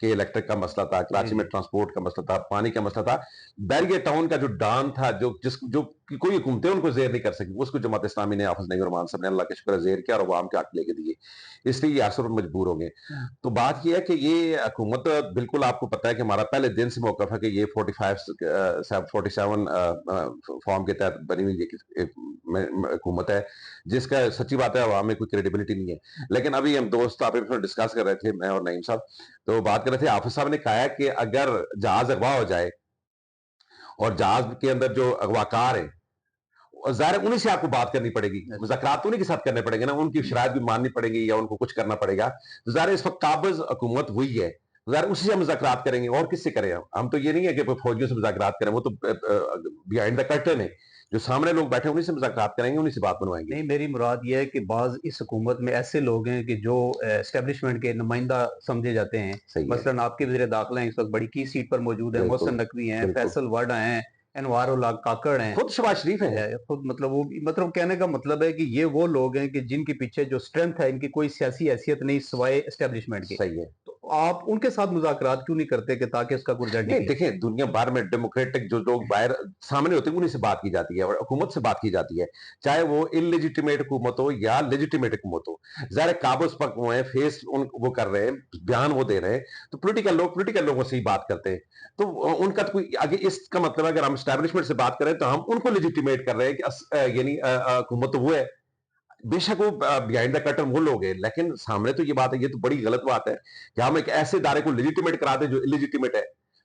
کہ الیکٹرک کا مسئلہ تھا, کراچی میں ٹرانسپورٹ کا مسئلہ تھا, پانی کا مسئلہ تھا. بیریئر ٹاؤن کا جو ڈان تھا, جو کوئی حکومتیں ان کو زیر نہیں کر سکی, اس کو جماعت اسلامی نے, حافظ نعیم الرحمان صاحب نے اللہ کا شکر زیر کیا اور عوام کے حق لے کے دیے, اس لیے یہ اثر مجبور ہو گئے. تو بات یہ ہے کہ یہ حکومت بالکل آپ کو پتا ہے کہ ہمارا پہلے دن سے موقف ہے کہ یہ 47 فارم کے تحت بنی ہوئی حکومت ہے, جس کا سچی بات ہے عوام میں کوئی کریڈیبلٹی نہیں ہے. لیکن ابھی ہم دوست آپ ڈسکس کر رہے تھے, میں اور نعیم صاحب, تو بات کر رہے تھے, حافظ صاحب نے کہا ہے کہ اگر جہاز اغوا ہو جائے اور جہاز کے اندر جو اغواکار ہیں, ظاہر ہے انہیں سے آپ کو بات کرنی پڑے گی, مذاکرات انہیں کے ساتھ کرنے پڑیں گے نا, ان کی شرائط بھی ماننی پڑیں گی یا ان کو کچھ کرنا پڑے گا. تو ظاہر اس وقت قابض حکومت وہی ہے, ظاہر اسی سے ہم مذاکرات کریں گے, اور کس سے کریں ہم؟ تو یہ نہیں ہے کہ فوجیوں سے مذاکرات کریں, وہ تو بیہائنڈ دا کرٹن ہے, جو سامنے لوگ بیٹھے انہیں سے مذاکرات کریں گے, انہیں سے بات بنوائیں گے. نہیں, میری مراد یہ ہے کہ بعض اس حکومت میں ایسے لوگ ہیں کہ جو اسٹیبلشمنٹ کے نمائندہ سمجھے جاتے ہیں. مثلاً آپ کے وزیر داخلہ ہیں اس وقت بڑی کی سیٹ پر موجود ہیں, محسن نقوی ہیں, فیصل وڈا ہیں, انوار اللہ کاکڑ ہیں, خود شہباز شریف ہیں, خود مطلب کہنے کا مطلب ہے کہ یہ وہ لوگ ہیں کہ جن کے پیچھے جو اسٹرینتھ ہے, ان کی کوئی سیاسی حیثیت نہیں سوائے اسٹیبلشمنٹ کی. صحیح ہے. تو آپ ان کے ساتھ مذاکرات کیوں نہیں کرتے کہ تاکہ اس کا کوئی رزلٹ نکلے؟ دیکھیں دنیا بھر میں ڈیموکریٹک جو لوگ باہر سامنے ہوتے ہیں انہیں سے بات کی جاتی ہے اور حکومت سے بات کی جاتی ہے, چاہے وہ انلیجیٹیمیٹ حکومت ہو یا لیجیٹیمیٹ حکومت ہو. ظاہر قابض پر وہ ہیں, فیس وہ کر رہے ہیں, بیان وہ دے رہے ہیں, تو پولیٹیکل لوگوں سے ہی بات کرتے ہیں. تو ان کا کوئی آگے, اس کا مطلب ہے اگر ہم اسٹیبلشمنٹ سے بات کریں تو ہم ان کو لیجیٹیمیٹ کر رہے ہیں کہ یعنی حکومت تو وہ ہے. بے شک وہ بیہائنڈ دا کرٹن وہ لوگ ہیں, لیکن سامنے تو یہ بات ہے, یہ تو بڑی غلط بات ہے کہ ہم ایک ایسے ادارے کو لیجیٹیمیٹ کرا دیں جو انلیجیٹیمیٹ ہے.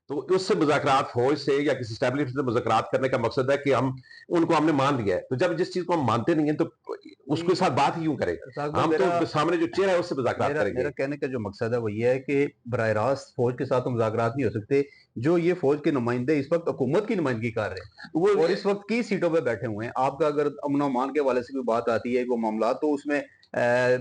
تو اس سے مذاکرات فوج سے یا کسی اسٹیبلشمنٹ سے مذاکرات کرنے کا مقصد ہے کہ ہم ان کو ہم نے مان لیا ہے. تو جب جس چیز کو ہم مانتے نہیں ہیں تو اس کے ساتھ بات ہی کیوں کریں؟ ہم تو سامنے جو چہرہ ہے اس سے مذاکرات کریں گے. میرا کہنے کا جو مقصد ہے وہ یہ ہے کہ براہ راست فوج کے ساتھ مذاکرات نہیں ہو سکتے. جو یہ فوج کے نمائندے اس وقت حکومت کی نمائندگی کر رہے ہیں اور اس وقت کی سیٹوں پہ بیٹھے ہوئے ہیں, آپ کا اگر امن و امان کے حوالے سے کوئی بات آتی ہے, کوئی معاملات, تو اس میں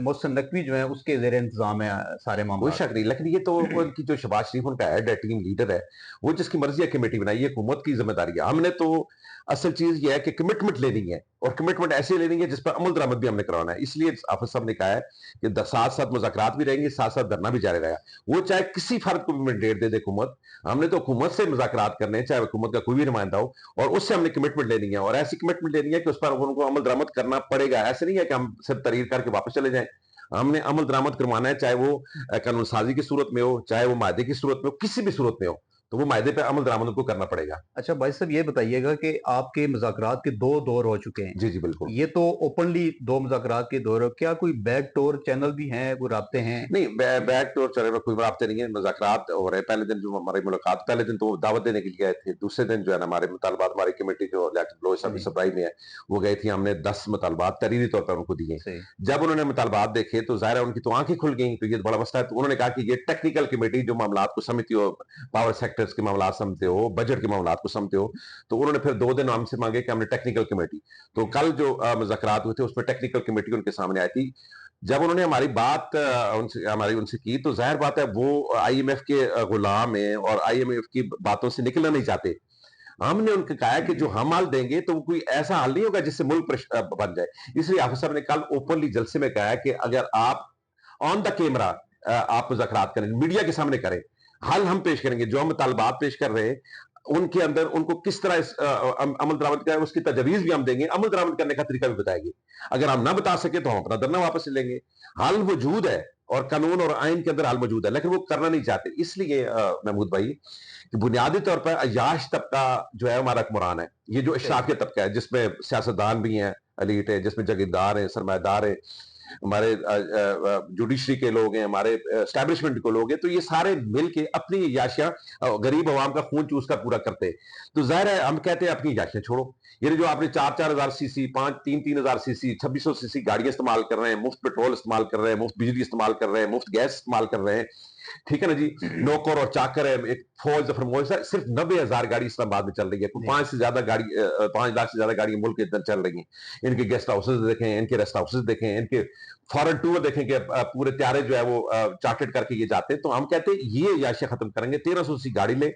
محسن نقوی جو ہیں اس کے زیر انتظام ہے سارے معاملات. کوئی شک نہیں, لیکن یہ تو ان کی جو شہباز شریف ان کا ہیڈ ہے, ٹیم لیڈر ہے, وہ جس کی مرضی ہے کمیٹی بنائی, یہ حکومت کی ذمہ داری ہے. ہم نے تو اصل چیز یہ ہے کہ کمٹمنٹ لینی ہے, اور کمٹمنٹ ایسے لینی ہے جس پر عمل درآمد بھی ہم نے کروانا ہے. اس لیے حافظ صاحب نے کہا ہے کہ ساتھ ساتھ مذاکرات بھی رہیں گے, ساتھ ساتھ دھرنا بھی جاری رہے گا. وہ چاہے کسی فرد کو بھی مینڈیٹ دے دے حکومت, ہم نے تو حکومت سے مذاکرات کرنے ہیں, چاہے حکومت کا کوئی بھی نمائندہ ہو, اور اس سے ہم نے کمٹمنٹ لینی ہے, اور ایسی کمٹمنٹ لینی ہے کہ اس پر ان کو عمل درآمد کرنا پڑے گا. ایسے نہیں ہے کہ ہم صرف تحریر کر کے واپس چلے جائیں. ہم نے عمل درآمد کروانا ہے, چاہے وہ قانون سازی کی صورت میں ہو, چاہے وہ معاہدے کی صورت میں ہو, کسی بھی صورت میں ہو, تو وہ معاہدے پہ عمل درآمد کو کرنا پڑے گا. اچھا بھائی صاحب, یہ بتائیے گا کہ آپ کے مذاکرات کے 2 دور ہو چکے ہیں. جی جی بالکل. یہ تو اوپنلی 2 مذاکرات کے دور, کیا کوئی بیک ڈور چینل بھی ہیں, کوئی رابطے ہیں؟ نہیں, بیک ڈور چینل پر کوئی رابطے نہیں ہے. مذاکرات ہو رہے, پہلے دن جو ہماری ملاقات, پہلے دن تو دعوت دینے کے لیے گئے تھے, دوسرے دن جو ہے نا ہمارے مطالبات, ہماری کمیٹی جو سپلائی میں ہے وہ گئی تھی, ہم نے 10 مطالبات تحریری طور پر ان کو دیے. جب انہوں نے مطالبات دیکھے تو ظاہر ہے ان کی تو آنکھیں کھل گئیں, تو یہ بڑا مسئلہ ہے. تو انہوں نے کہا کہ یہ ٹیکنیکل کمیٹی جو معاملات کو سمجھتی ہو, پاور سیکٹرز کے معاملات سمجھتے ہو, بجٹ کے معاملات کو سمجھتے ہو, تو انہوں نے پھر 2 دن ہم سے مانگے کہ ہم نے ٹیکنیکل کمیٹی. تو کل جو مذاکرات ہوئے تھے اس میں ٹیکنیکل کمیٹی ان کے سامنے آئی تھی. جب انہوں نے ہماری بات ان سے کی, تو ظاہر بات ہے وہ آئی ایم ایف کے غلام ہیں اور آئی ایم ایف کی باتوں سے نکلنا نہیں چاہتے. ہم نے ان کو کہا کہ جو ہم حل دیں گے تو کوئی ایسا حل نہیں ہوگا جس سے ملک بن جائے. اس لیے حافظ صاحب نے کل اوپنلی جلسے میں کہا کہ اگر آپ آن دا کیمرہ آپ مذاکرات کریں, میڈیا کے سامنے کریں, حل ہم پیش کریں گے. جو ہم مطالبات پیش کر رہے ہیں ان کے اندر ان کو کس طرح عمل درآمد کریں, اس کی تجویز بھی ہم دیں گے, عمل درآمد کرنے کا طریقہ بھی بتائیں گے. اگر ہم نہ بتا سکے تو ہم اپنا دھرنا واپس لیں گے. حل موجود ہے اور قانون اور آئین کے اندر حل موجود ہے, لیکن وہ کرنا نہیں چاہتے. اس لیے محمود بھائی کہ بنیادی طور پر عیاش طبقہ جو ہے ہمارا حکمران ہے, یہ جو اشرافیہ طبقہ ہے جس میں سیاستدان بھی ہیں, ایلیٹ ہے, جس میں جگیردار ہیں, سرمایہ دار ہیں, ہمارے جوڈیشری کے لوگ ہیں, ہمارے اسٹیبلشمنٹ کے لوگ ہیں, تو یہ سارے مل کے اپنی عیاشیاں غریب عوام کا خون چوس کر پورا کرتے. تو ظاہر ہے ہم کہتے ہیں اپنی عیاشیاں چھوڑو. یعنی جو آپ نے 4,000 سی سی, 3,000 سی سی, 2,600 سی سی گاڑیاں استعمال کر رہے ہیں, مفت پیٹرول استعمال کر رہے ہیں, مفت بجلی استعمال کر رہے ہیں, مفت گیس استعمال کر رہے ہیں, ٹھیک ہے نا جی, نوکر اور چاکر ہے, ایک فوج صرف 90,000 گاڑی اسلام آباد میں چل رہی ہے. 5 لاکھ سے زیادہ گاڑی ملک کے اندر چل رہی ہیں. ان کے گیسٹ ہاؤسز دیکھیں, ان کے ریسٹ ہاؤسز دیکھیں, ان کے فورن ٹور دیکھیں کہ پورے طیارے جو ہے وہ چارٹرڈ کر کے یہ جاتے ہیں. تو ہم کہتے ہیں یہ عیاشیاں ختم کریں گے, 1,300 سی گاڑی لیں,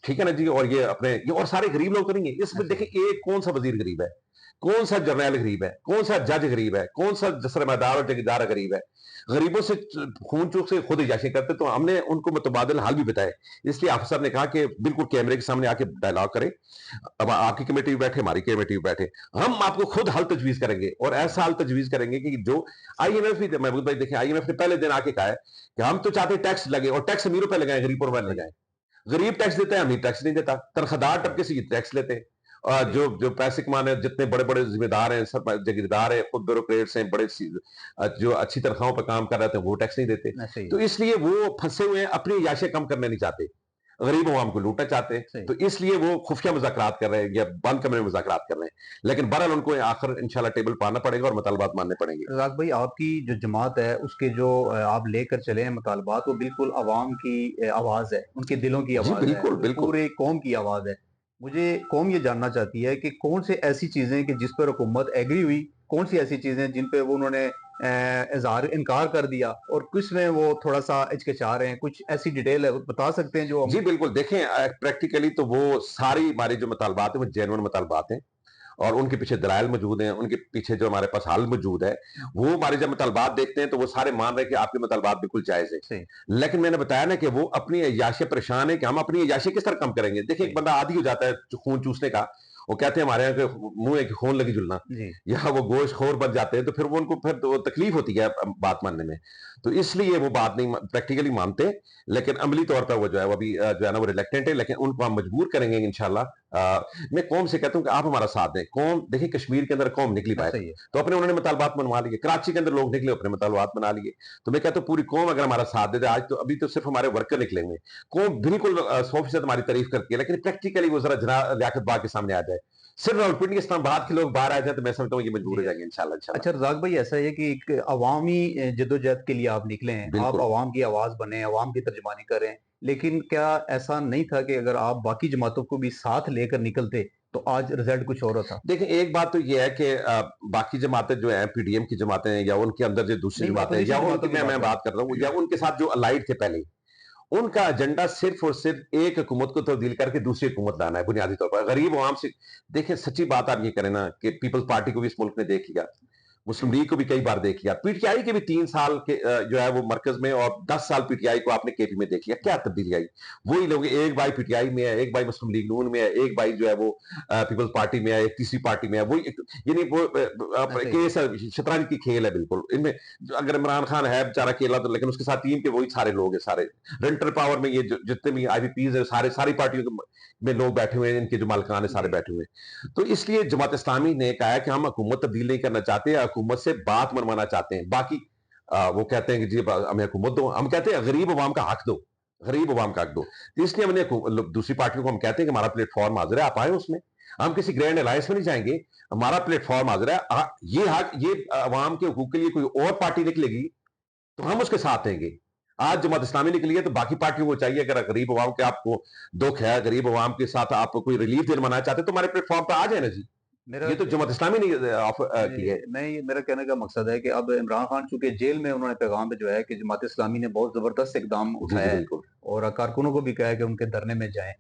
ٹھیک ہے نا جی, اور یہ اپنے اور سارے غریب لوگ کریں گے. اس میں دیکھیں ایک کون سا وزیر غریب ہے, کون سا جرنیل غریب ہے, کون سا جج غریب ہے, کون سا سرمایدار اور جگیردار غریب ہے. غریبوں سے خون چوک سے خود عیاشی کرتے, تو ہم نے ان کو متبادل حال بھی بتائے. اس لیے آفیسر صاحب نے کہا کہ بالکل کیمرے کے سامنے آ کے ڈائلاگ کریں, اب آپ کی کمیٹی میں بیٹھے, ہماری کمیٹی میں بیٹھے, ہم آپ کو خود حل تجویز کریں گے, اور ایسا حل تجویز کریں گے کہ جو آئی ایم ایف بھی, محمود بھائی دیکھیں, آئی ایم ایف نے پہلے دن آ کے کہا ہے کہ ہم تو چاہتے ہیں ٹیکس لگے, اور ٹیکس امیروں پہ لگائیں, غریبوں پر لگائیں. غریب ٹیکس دیتا ہے, امیر ٹیکس نہیں دیتا. تنخواہ طبقے سے یہ ٹیکس لیتے ہیں, اور جو پیسے کمانے, جتنے بڑے بڑے ذمہ دار ہیں, سب جگیردار ہیں, خود بیوروکریٹس ہیں, بڑے جو اچھی تنخواہوں پہ کام کر رہے ہیں, وہ ٹیکس نہیں دیتے. تو اس لیے وہ پھنسے ہوئے ہیں, اپنی عیاشیں کم کرنے نہیں چاہتے, غریب عوام کو لوٹنا چاہتے ہیں. تو اس لیے وہ خفیہ مذاکرات کر رہے ہیں, یا بند کمرے میں مذاکرات کر رہے ہیں. لیکن بہرحال ان کو آخر انشاءاللہ ٹیبل پہ آنا پڑے گا اور مطالبات ماننے پڑیں گے. رزاق بھائی، آپ کی جو جماعت ہے اس کے جو آپ لے کر چلے ہیں مطالبات، وہ بالکل عوام کی آواز ہے، ان کے دلوں کی جی آواز ہے، بالکل بالکل. پورے قوم کی آواز ہے. مجھے قوم یہ جاننا چاہتی ہے کہ کون سے ایسی چیزیں کہ جس پر حکومت ایگری ہوئی، کون سی ایسی چیزیں جن پہ وہ انہوں نے اظہار انکار کر دیا، اور کس میں وہ تھوڑا سا ہچکچا رہے ہیں. کچھ ایسی ڈیٹیل ہے بتا سکتے ہیں جو ہم... جی بالکل. دیکھیں پریکٹیکلی تو وہ ساری ہماری جو مطالبات ہیں وہ جینون مطالبات ہیں, اور ان کے پیچھے دلائل موجود ہیں, ان کے پیچھے جو ہمارے پاس حل موجود ہے. وہ ہمارے جب مطالبات دیکھتے ہیں تو وہ سارے مان رہے ہیں کہ آپ کے مطالبات بالکل جائز ہیں. لیکن میں نے بتایا نا کہ وہ اپنی عیاشی پریشان ہے کہ ہم اپنی عیاشی کس طرح کم کریں گے. دیکھیں ایک بندہ عادی ہو جاتا ہے خون چوسنے کا, وہ کہتے ہیں ہمارے یہاں کے منہ ہے کہ خون لگی جلنا, یا وہ گوشت خور بن جاتے ہیں, تو پھر وہ ان کو پھر تکلیف ہوتی ہے بات ماننے میں. تو اس لیے وہ بات نہیں پریکٹیکلی مانتے, لیکن عملی طور پر وہ جو ہے وہ ابھی جو ہے نا وہ ریلیکٹنٹ ہے. لیکن ان کو ہم مجبور کریں گے انشاءاللہ. میں قوم سے کہتا ہوں کہ آپ ہمارا ساتھ دیں. قوم دیکھیں کشمیر کے اندر قوم نکلی باہر, تو اپنے انہوں نے مطالبات منوا لیے. کراچی کے اندر لوگ نکلے, اپنے مطالبات بنا لیے. تو میں کہتا ہوں پوری قوم اگر ہمارا ساتھ دے دے, آج تو ابھی تو صرف ہمارے ورکر نکلیں گے, قوم بالکل 100% ہماری تعریف کرتی ہے, لیکن پریکٹیکلی وہ ذرا لیاقت باغ کے سامنے آ جائے. صرف راولپنڈی اسلام آباد کے لوگ باہر آ جائیں تو میں سمجھتا ہوں یہ مجبور ہو جائیں گے انشاءاللہ. اچھا رزاق بھائی، ایسا ہے کہ ایک عوامی جدوجہد کے لیے آپ نکلے ہیں، آپ عوام کی آواز بنے، عوام کی ترجمانی کریں، لیکن کیا ایسا نہیں تھا کہ اگر آپ باقی جماعتوں کو بھی ساتھ لے کر نکلتے تو آج رزلٹ کچھ اور ہوتا؟ دیکھیں ایک بات تو یہ ہے کہ باقی جماعتیں جو ہیں, پی ڈی ایم کی جماعتیں, یا ان کے اندر جو دوسری جماعتیں, یا ان کی میں بات کر رہا ہوں, یا ان کے ساتھ جو الائڈ تھے پہلے, ان کا ایجنڈا صرف اور صرف ایک حکومت کو تبدیل کر کے دوسری حکومت لانا ہے بنیادی طور پر. غریب عوام سے دیکھیں, سچی بات آپ یہ کریں نا کہ پیپلز پارٹی کو بھی اس ملک نے دیکھ لیا, مسلم لیگ کو بھی کئی بار دیکھ لیا, پی ٹی آئی کے بھی 3 سال کے جو ہے وہ مرکز میں, اور 10 سال پی ٹی آئی کو آپ نے کے پی میں دیکھ لیا. کیا تبدیلی آئی؟ وہی لوگ, ایک بھائی پی ٹی آئی میں ہے, ایک بھائی مسلم لیگ نون میں ہے, ایک بھائی جو ہے وہ پیپلز پارٹی میں ہے, ایک تیسری پارٹی میں ہے. وہی یعنی وہ کیس شطرنج کی کھیل ہے بالکل. ان میں اگر عمران خان ہے بیچارہ اکیلا, تو لیکن اس کے ساتھ ٹیم کے وہی سارے لوگ ہیں, سارے رینٹر پاور میں یہ جتنے بھی آئی بی پیز ہیں, ساری پارٹیوں میں لوگ بیٹھے ہوئے ہیں, ان کے جو مالکان ہیں سارے بیٹھے ہوئے ہیں. تو اس لیے جماعت اسلامی نے کہا ہے کہ ہم حکومت تبدیل نہیں کرنا چاہتے, حکومت سے بات منوانا چاہتے ہیں. باقی وہ کہتے ہیں کہ جی ہمیں حکومت دو, ہم کہتے ہیں غریب عوام کا حق دو, غریب عوام کا حق دو. تو اس لیے ہم نے دوسری پارٹیوں کو ہم کہتے ہیں کہ ہمارا پلیٹ فارم حاضر ہے, آپ آئیں اس میں. ہم کسی گرینڈ الائنس میں نہیں جائیں گے, ہمارا پلیٹ فارم حاضر ہے. یہ حق, یہ عوام کے حقوق کے لیے کوئی اور پارٹی نکلے گی تو ہم اس کے ساتھ دیں گے. آج جماعت اسلامی نکلی ہے تو باقی پارٹیوں کو چاہیے, اگر غریب عوام کے آپ کو دکھ ہے, غریب عوام کے ساتھ آپ کوئی ریلیف دلوانا چاہتے ہیں, تو ہمارے پلیٹ فارم پہ آ جائیں نا جی. یہ تو جماعت اسلامی نے کی ہے. میرا کہنے کا مقصد ہے کہ اب عمران خان چونکہ جیل میں, انہوں نے پیغام بھیجوایا ہے کہ جماعت اسلامی نے بہت زبردست اقدام اٹھایا ہے, اور کارکنوں کو بھی کہا ہے کہ ان کے دھرنے میں جائیں.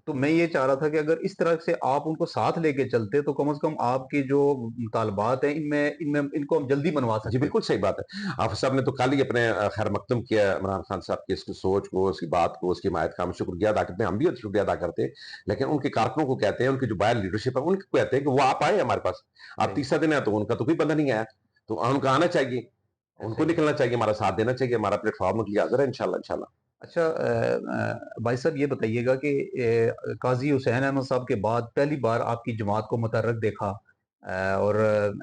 تو میں یہ چاہ رہا تھا کہ اگر اس طرح سے آپ ان کو ساتھ لے کے چلتے تو کم از کم آپ کی جو مطالبات ہیں ان کو ہم جلدی منوا سکتے. جی بالکل صحیح بات ہے. آپ صاحب نے تو کل ہی اپنے خیر مقدم کیا عمران خان صاحب کی اس کی سوچ کو, اس کی بات کو, اس کی حمایت کا ہم شکریہ ادا کرتے ہیں. ہم بھی شکریہ ادا کرتے ہیں, لیکن ان کے کارکنوں کو کہتے ہیں, ان کی جو باہر لیڈرشپ ہے ان کو کہتے ہیں کہ وہ آپ آئے ہمارے پاس. آپ تیسرا دن ہے تو ان کا تو کوئی بندہ نہیں آیا, تو ان کا آنا چاہیے, ان کو نکلنا چاہیے, ہمارا ساتھ دینا چاہیے. ہمارا پلیٹ فارم کے لیے حاضر ہے انشاءاللہ انشاءاللہ. اچھا بھائی صاحب, یہ بتائیے گا کہ قاضی حسین احمد صاحب کے بعد پہلی بار آپ کی جماعت کو متحرک دیکھا, اور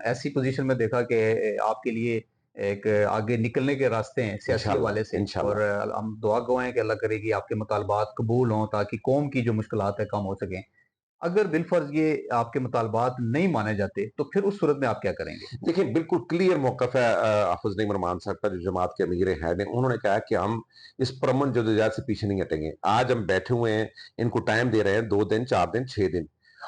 ایسی پوزیشن میں دیکھا کہ آپ کے لیے ایک آگے نکلنے کے راستے ہیں سیاسی حوالے سے, اور ہم دعا گو ہیں کہ اللہ کرے گی آپ کے مطالبات قبول ہوں تاکہ قوم کی جو مشکلات ہے کم ہو سکیں. اگر بالفرض یہ آپ کے مطالبات نہیں مانے جاتے تو پھر اس صورت میں آپ کیا کریں گے؟ دیکھیں بالکل کلیئر موقف ہے حافظ نعیم رحمان صاحب کا, جو جماعت کے امیر ہیں, انہوں نے کہا کہ ہم اس پرامن جدوجہد سے پیچھے نہیں ہٹیں گے. آج ہم بیٹھے ہوئے ہیں, ان کو ٹائم دے رہے ہیں 2 دن 4 دن 6 دن.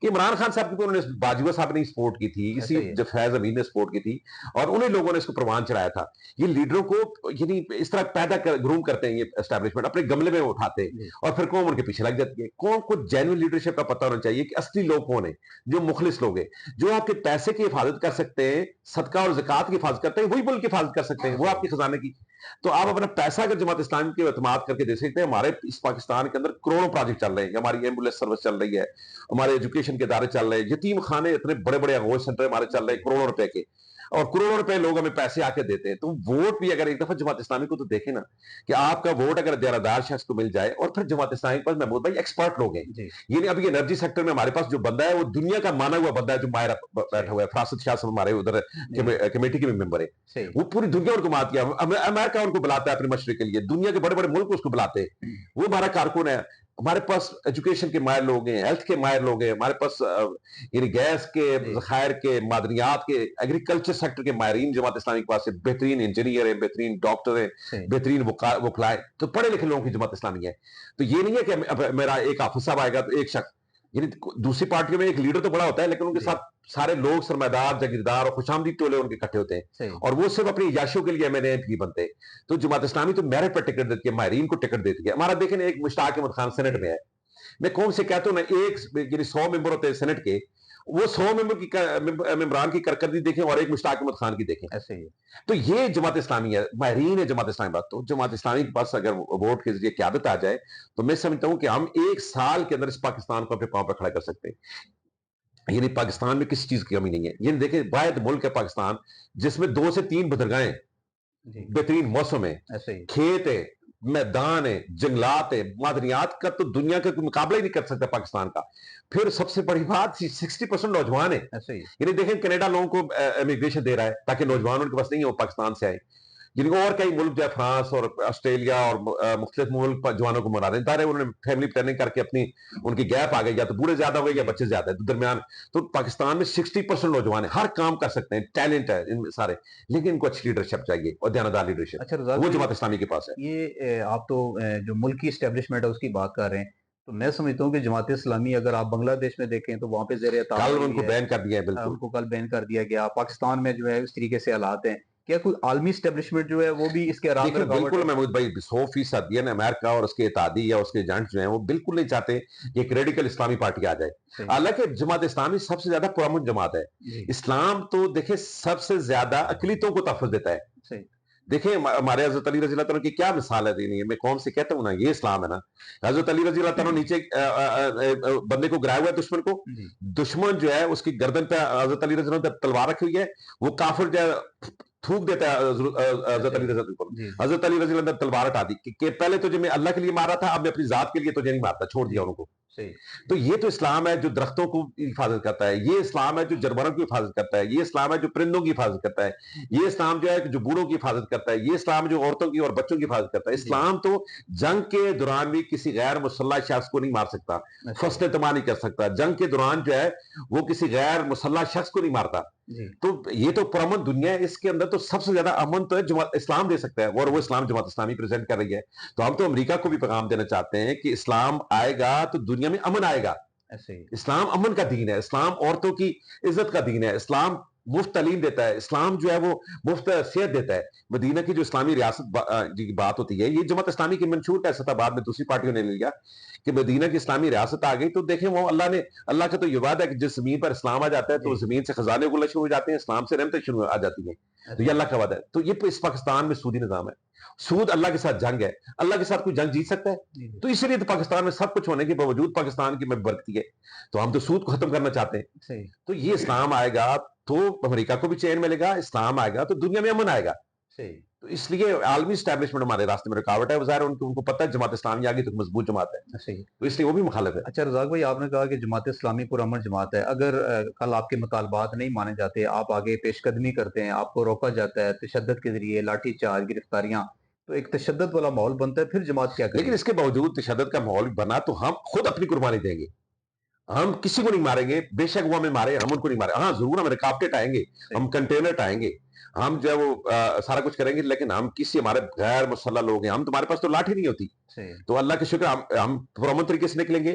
کہ عمران خان صاحب کی انہوں نے باجوہ صاحب نے سپورٹ کی تھی, اسی ایسا ہی ہے. جب فیض امین نے سپورٹ کی تھی, اور انہیں لوگوں نے اس کو پروان چڑھایا تھا. یہ لیڈروں کو یعنی اس طرح پیدا گروم کرتے ہیں یہ اسٹیبلشمنٹ, اپنے گملے میں اٹھاتے ہیں جی اور پھر قوم ان کے پیچھے لگ جاتی ہے. قوم کو جینوئن لیڈرشپ کا پتہ ہونا چاہیے کہ اصلی لوگ کون ہیں, جو مخلص لوگ ہیں, جو آپ کے پیسے کی حفاظت کر سکتے ہیں, صدقہ اور زکات کی حفاظت کرتے ہیں, وہی ملک کی حفاظت کر سکتے ہیں, وہ آپ کے خزانے کی. تو آپ اپنا پیسہ اگر جماعت اسلامی کے اعتماد کر کے دے سکتے ہیں. ہمارے اس پاکستان کے اندر کروڑوں پروجیکٹ چل رہے ہیں, ہماری ایمبولینس سروس چل رہی ہے, ہمارے ایجوکیشن کے ادارے چل رہے ہیں, یتیم خانے اتنے بڑے بڑے اغوث سینٹر ہمارے چل رہے ہیں کروڑوں روپے کے, اور کروڑوں روپے لوگ ہمیں پیسے آ کے دیتے ہیں. تو ووٹ بھی اگر ایک دفعہ جماعت اسلامی کو تو دیکھیں نا کہ آپ کا ووٹ اگر دیانتدار شخص کو مل جائے, اور پھر جماعت اسلامی کے پاس محمود بھائی ایکسپرٹ لوگ ہیں. جی یعنی ابھی انرجی سیکٹر میں ہمارے پاس جو بندہ ہے وہ دنیا کا مانا ہوا بندہ ہے, جو ماہر بیٹھا ہوا ہے, فراست شاہ صاحب ہمارے ادھر کمیٹی کے ممبر ہے. صحیح. وہ پوری دنیا ان کو مات کیا, امریکہ ان کو بلاتا ہے اپنے مشرق کے لیے, دنیا کے بڑے بڑے ملک اس کو بلاتے ہیں, وہ ہمارا کارکن ہے. ہمارے پاس ایجوکیشن کے ماہر لوگ ہیں, ہیلتھ کے ماہر لوگ ہیں, ہمارے پاس یعنی گیس کے ذخائر کے, معدنیات کے, ایگریکلچر سیکٹر کے ماہرین جماعت اسلامی کے پاس ہے, بہترین انجینئر ہیں, بہترین ڈاکٹر ہیں, بہترین وکلاء ہیں. تو پڑھے لکھے لوگوں کی جماعت اسلامی ہے. تو یہ نہیں ہے کہ میرا ایک حافظ صاحب آئے گا تو ایک شخص, یعنی دوسری پارٹیوں میں ایک لیڈر تو بڑا ہوتا ہے, لیکن ان کے ساتھ سارے لوگ سرمایدار, جاگیردار اور خوش آمدید ٹولے ان کے اکٹھے ہوتے ہیں, اور وہ صرف اپنی عیاشیوں کے لیے MNA بنتے ہیں. تو جماعت اسلامی تو میرٹ پر ٹکٹ دیتی ہے, ماہرین کو ٹکٹ دیتی ہے. ہمارا دیکھیں ایک مشتاق احمد خان سینٹ میں ہے, میں قوم سے کہتا ہوں نا, ایک یعنی 100 ممبر ہوتے ہیں سینٹ کے, وہ 100 ممبران کی کارکردگی دیکھیں اور ایک مشتاق احمد خان کی دیکھیں. ایسے ہی. تو یہ جماعت اسلامی ہے, ماہرین ہے جماعت اسلامی. بات تو جماعت اسلامی کے پاس اگر ووٹ کے ذریعے قیادت آ جائے تو میں سمجھتا ہوں کہ ہم ایک سال کے اندر اس پاکستان کو اپنے پاؤں پہ کھڑا کر سکتے ہیں. یعنی پاکستان میں کسی چیز کی کمی نہیں ہے. یعنی دیکھیں واحد ملک ہے پاکستان جس میں 2 سے 3 بندرگاہیں, بہترین موسم ہے, کھیت ہے, میدان ہے, جنگلات ہے, معدنیات کا تو دنیا کا کوئی مقابلہ ہی نہیں کر سکتا پاکستان کا. پھر سب سے بڑی بات 60% نوجوان ہے. یعنی دیکھیں کینیڈا لوگوں کو امیگریشن دے رہا ہے تاکہ نوجوان ان کے پاس نہیں ہے وہ پاکستان سے آئے. یعنی اور کئی ملک جو فرانس اور آسٹریلیا اور مختلف ملک جوانوں کو مرا دیتا ہے, انہوں نے فیملی پلاننگ کر کے اپنی ان کی گیپ آ گئی, یا تو بوڑھے زیادہ ہو گئے یا بچے زیادہ ہے, تو درمیان. تو پاکستان میں 60% نوجوان ہیں, ہر کام کر سکتے ہیں, ٹیلنٹ ہے ان میں سارے, لیکن ان کو اچھی لیڈرشپ چاہیے اور دیانتدار لیڈرشپ. اچھا, وہ جماعت اسلامی کے پاس ہے. یہ آپ تو جو ملکی اسٹیبلشمنٹ ہے اس کی بات کر رہے ہیں, تو میں سمجھتا ہوں کہ جماعت اسلامی اگر آپ بنگلہ دیش میں دیکھیں تو وہاں پہ زیر کل ان کو بین کر دیا ہے, بالکل ان کو کل بین کر دیا گیا. پاکستان میں جو ہے اس طریقے سے حالات ہیں, کیا کوئی عالمی اسٹیبلشمنٹ جو ہے وہ بھی اس کے ارادے میں رکاوٹ بالکل ہے؟ محمود بھائی 100% یعنی امریکہ اور اس کے اتحادی یا اس کے ایجنٹ جو ہیں وہ بالکل نہیں چاہتے کہ ایک ریڈیکل اسلامی پارٹی آ جائے. حالانکہ جماعت اسلامی سب سے زیادہ پرامن جماعت ہے. اسلام تو دیکھیں سب سے زیادہ اقلیتوں کو تحفظ دیتا ہے. دیکھیں ہمارے حضرت علی رضی اللہ تعالیٰ کی کیا مثال ہے دینی ہے, میں قوم سے کہتا ہوں نا, یہ اسلام ہے نا. حضرت علی رضی اللہ تعالیٰ نیچے بندے کو گرایا ہوا ہے دشمن کو, دشمن جو ہے اس کی گردن پہ حضرت علی رضی اللہ تلوار رکھی ہوئی ہے, وہ کافر جو ہے تھوک دیتا ہے حضرت علی رضی اللہ. حضرت علی رضی اللہ تلوار ہٹا دی کہ پہلے تو میں اللہ کے لیے مارا تھا, اب میں اپنی ذات کے لیے تجھے نہیں مارتا, چھوڑ دیا ان کو. تو یہ تو اسلام ہے جو درختوں کو حفاظت کرتا ہے, یہ اسلام ہے جو جانوروں کی حفاظت کرتا ہے, یہ اسلام ہے جو پرندوں کی حفاظت کرتا ہے, یہ اسلام جو ہے جو بوڑھوں کی حفاظت کرتا ہے, یہ اسلام جو عورتوں کی اور بچوں کی حفاظت کرتا ہے. اسلام تو جنگ کے دوران بھی کسی غیر مسلح شخص کو نہیں مار سکتا, فصل تباہ نہیں کر سکتا. جنگ کے دوران جو ہے وہ کسی غیر مسلح شخص کو نہیں مارتا. تو یہ تو پرامن دنیا ہے, اس کے اندر تو سب سے زیادہ امن تو ہے اسلام دے سکتا ہے, اور وہ اسلام جماعت اسلامی پریزنٹ کر رہی ہے. تو ہم تو امریکہ کو بھی پیغام دینا چاہتے ہیں کہ اسلام آئے گا تو دنیا میں امن آئے گا. اسلام امن کا دین ہے, اسلام عورتوں کی عزت کا دین ہے, اسلام مفت تعلیم دیتا ہے, اسلام جو ہے وہ مفت صحت دیتا ہے. مدینہ کی جو اسلامی ریاست کی بات ہوتی ہے, یہ جماعت اسلامی کی منشور کا ایسا تھا, بعد میں دوسری پارٹیوں نے لیا کہ مدینہ کی اسلامی ریاست آ گئی. تو دیکھیں وہ اللہ کا تو یہ وعدہ ہے کہ جس زمین پر اسلام آ جاتا ہے تو زمین سے خزانے اگلنا شروع ہو جاتے ہیں, اسلام سے رحمتیں شروع آ جاتی ہیں. تو یہ اللہ کا وعدہ ہے. تو یہ اس پاکستان میں سودی نظام ہے, سود اللہ کے ساتھ جنگ ہے. اللہ کے ساتھ کوئی جنگ جیت سکتا ہے؟ تو اسی لیے تو پاکستان میں سب کچھ ہونے کے باوجود پاکستان کی میں برکتی ہے. تو ہم تو سود کو ختم کرنا چاہتے ہیں. تو یہ اسلام آئے گا تو امریکہ کو بھی چین ملے گا, اسلام آئے گا تو دنیا میں امن آئے گا. تو اس لیے عالمی اسٹیبلشمنٹ ہمارے راستے میں رکاوٹ ہے. ظاہر ان کو پتہ ہے جماعت اسلامی آگے تو مضبوط جماعت ہے, تو اس لیے وہ بھی مخالف ہے. اچھا رزاق بھائی, آپ نے کہا کہ جماعت اسلامی پرامن جماعت ہے. اگر کل آپ کے مطالبات نہیں مانے جاتے, آپ آگے پیش قدمی کرتے ہیں, آپ کو روکا جاتا ہے تشدد کے ذریعے, لاٹھی چارج, گرفتاریاں, تو ایک تشدد والا ماحول بنتا ہے, پھر جماعت کیا کرے؟ لیکن اس کے باوجود تشدد کا ماحول بنا تو ہم خود اپنی قربانی دیں گے. ہم کسی کو نہیں ماریں گے, بے شک وہ ہمیں مارے, ہم ان کو نہیں مارے. ہاں ضرور ہم رکاوٹیں آئیں گے, ہم کنٹینر آئیں گے, ہم جو ہے وہ سارا کچھ کریں گے, لیکن ہم کسی ہمارے غیر مسلح لوگ ہیں, ہم تمہارے پاس تو لاٹھی نہیں ہوتی. تو اللہ کے شکر ہم پرامن طریقے سے نکلیں گے,